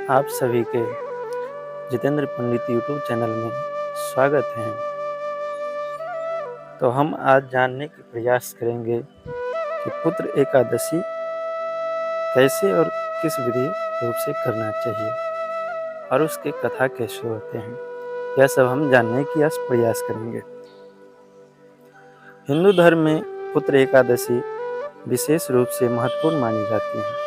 आप सभी के जितेंद्र पंडित यूट्यूब चैनल में स्वागत है। तो हम आज जानने के प्रयास करेंगे कि पुत्र एकादशी कैसे और किस विधि रूप से करना चाहिए और उसके कथा कैसे होते हैं, यह सब हम जानने की आज प्रयास करेंगे। हिंदू धर्म में पुत्र एकादशी विशेष रूप से महत्वपूर्ण मानी जाती है।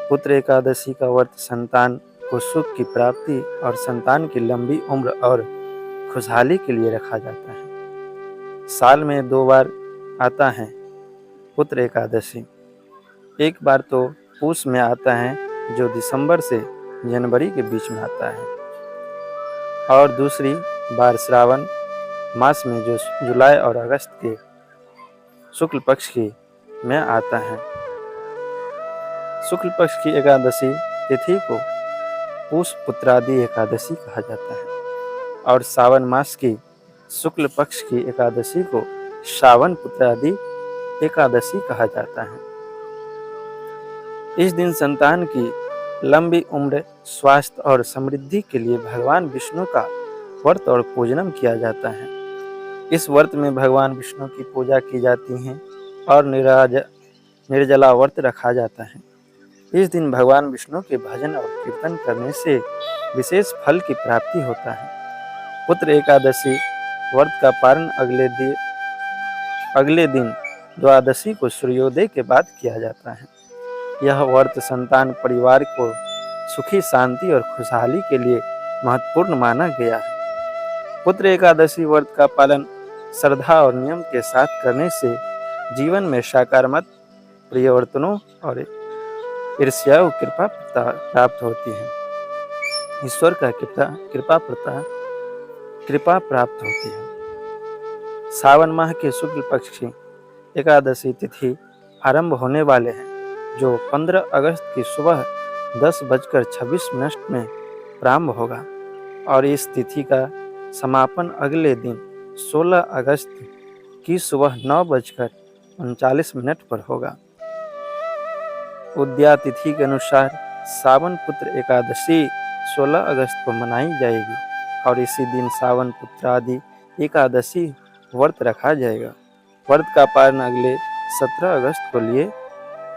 पुत्र एकादशी का व्रत संतान को सुख की प्राप्ति और संतान की लंबी उम्र और खुशहाली के लिए रखा जाता है। साल में 2 बार आता है पुत्र एकादशी। एक बार तो पूस में आता है जो दिसंबर से जनवरी के बीच में आता है, और दूसरी बार श्रावण मास में जो जुलाई और अगस्त के शुक्ल पक्ष की में आता है। शुक्ल पक्ष की एकादशी तिथि को पूष पुत्रादि एकादशी कहा जाता है और सावन मास की शुक्ल पक्ष की एकादशी को श्रावण पुत्रादि एकादशी कहा जाता है। इस दिन संतान की लंबी उम्र, स्वास्थ्य और समृद्धि के लिए भगवान विष्णु का व्रत और पूजनम किया जाता है। इस व्रत में भगवान विष्णु की पूजा की जाती है और निर्जला व्रत रखा जाता है। इस दिन भगवान विष्णु के भजन और कीर्तन करने से विशेष फल की प्राप्ति होता है। पुत्र एकादशी व्रत का पारण अगले दिन द्वादशी को सूर्योदय के बाद किया जाता है। यह व्रत संतान परिवार को सुखी, शांति और खुशहाली के लिए महत्वपूर्ण माना गया है। पुत्र एकादशी व्रत का पालन श्रद्धा और नियम के साथ करने से जीवन में सकारात्मक परिवर्तनों और ईर्ष्या और कृपा प्राप्त होती है। ईश्वर का कृपा प्राप्त होती है। सावन माह के शुक्ल पक्ष की एकादशी तिथि आरंभ होने वाले हैं, जो 15 अगस्त की सुबह 10:26 में प्रारंभ होगा और इस तिथि का समापन अगले दिन 16 अगस्त की सुबह 9:39 पर होगा। उदया तिथि के अनुसार सावन पुत्र एकादशी 16 अगस्त को मनाई जाएगी और इसी दिन सावन पुत्रादि एकादशी व्रत रखा जाएगा। व्रत का पारण अगले 17 अगस्त को लिए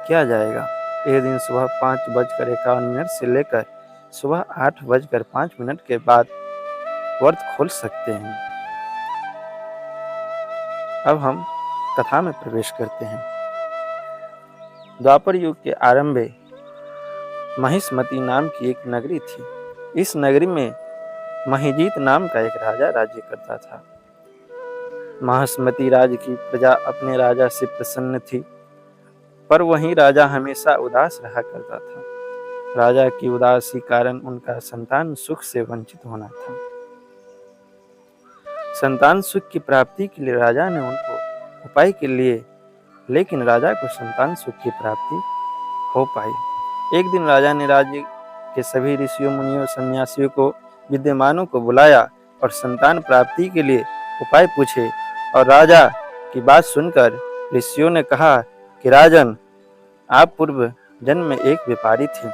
किया जाएगा। यह दिन सुबह 5:51 से लेकर सुबह 8:05 के बाद व्रत खोल सकते हैं। अब हम कथा में प्रवेश करते हैं। द्वापर युग के आरंभ में महिष्मती नाम की एक नगरी थी। इस नगरी में महिजीत नाम का एक राजा राज्य करता था। महिष्मती राज्य की प्रजा अपने राजा से प्रसन्न थी, पर वही राजा हमेशा उदास रहा करता था। राजा की उदासी कारण उनका संतान सुख से वंचित होना था। संतान सुख की प्राप्ति के लिए राजा ने उनको उपाय के लिए, लेकिन राजा को संतान सुख की प्राप्ति हो पाई। एक दिन राजा ने राज्य के सभी ऋषियों, मुनियों, सन्यासियों को, विद्वानों को बुलाया और संतान प्राप्ति के लिए उपाय पूछे। और राजा की बात सुनकर ऋषियों ने कहा कि राजन, आप पूर्व जन्म में एक व्यापारी थे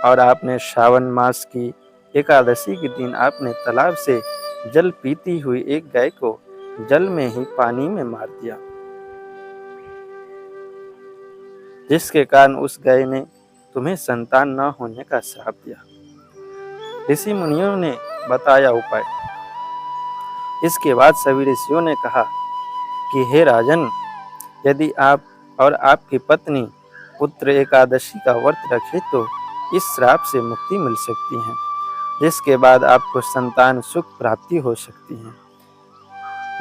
और आपने श्रावण मास की एकादशी के दिन आपने तालाब से जल पीती हुई एक गाय को जल में ही पानी में मार दिया, जिसके कारण उस गाय ने तुम्हें संतान न होने का श्राप दिया। ऋषि मुनियों ने बताया उपाय। इसके बाद सभी ऋषियों ने कहा कि हे राजन, यदि आप और आपकी पत्नी पुत्र एकादशी का व्रत रखें तो इस श्राप से मुक्ति मिल सकती है, जिसके बाद आपको संतान सुख प्राप्ति हो सकती है।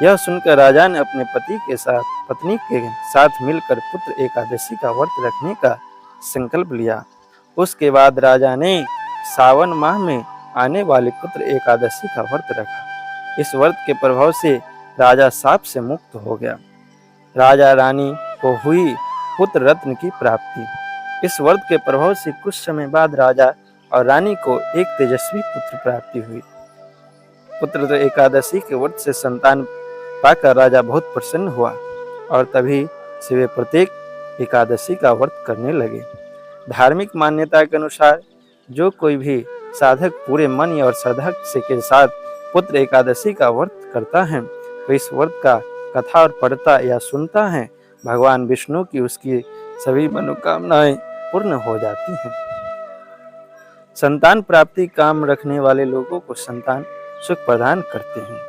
यह सुनकर राजा ने अपने पत्नी के साथ मिलकर पुत्र एकादशी का व्रत रखने का संकल्प लिया। उसके बाद राजा ने सावन माह में आने वाली पुत्र एकादशी का व्रत रखा। इस व्रत के प्रभाव से राजा शाप से मुक्त हो गया। राजा रानी को हुई पुत्र रत्न की प्राप्ति। इस व्रत के प्रभाव से कुछ समय बाद राजा और रानी को एक तेजस्वी पुत्र प्राप्ति हुई। पुत्र एकादशी के व्रत से संतान पाकर राजा बहुत प्रसन्न हुआ और तभी से वे प्रत्येक एकादशी का व्रत करने लगे। धार्मिक मान्यता के अनुसार जो कोई भी साधक पूरे मन और श्रद्धा से के साथ पुत्र एकादशी का व्रत करता है तो इस व्रत का कथा और पढ़ता या सुनता है, भगवान विष्णु की उसकी सभी मनोकामनाएं पूर्ण हो जाती हैं। संतान प्राप्ति काम रखने वाले लोगों को संतान सुख प्रदान करते हैं।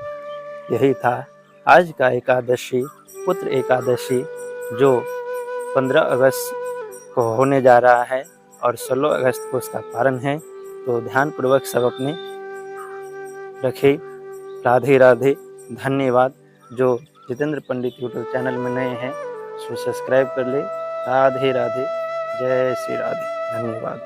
यही था आज का एकादशी, पुत्र एकादशी, जो 15 अगस्त को होने जा रहा है और 16 अगस्त को उसका पारण है। तो ध्यानपूर्वक सब अपने रखे। राधे राधे, धन्यवाद। जो जितेंद्र पंडित यूट्यूब चैनल में नए हैं सो सब्सक्राइब कर ले। राधे राधे, जय श्री राधे, धन्यवाद।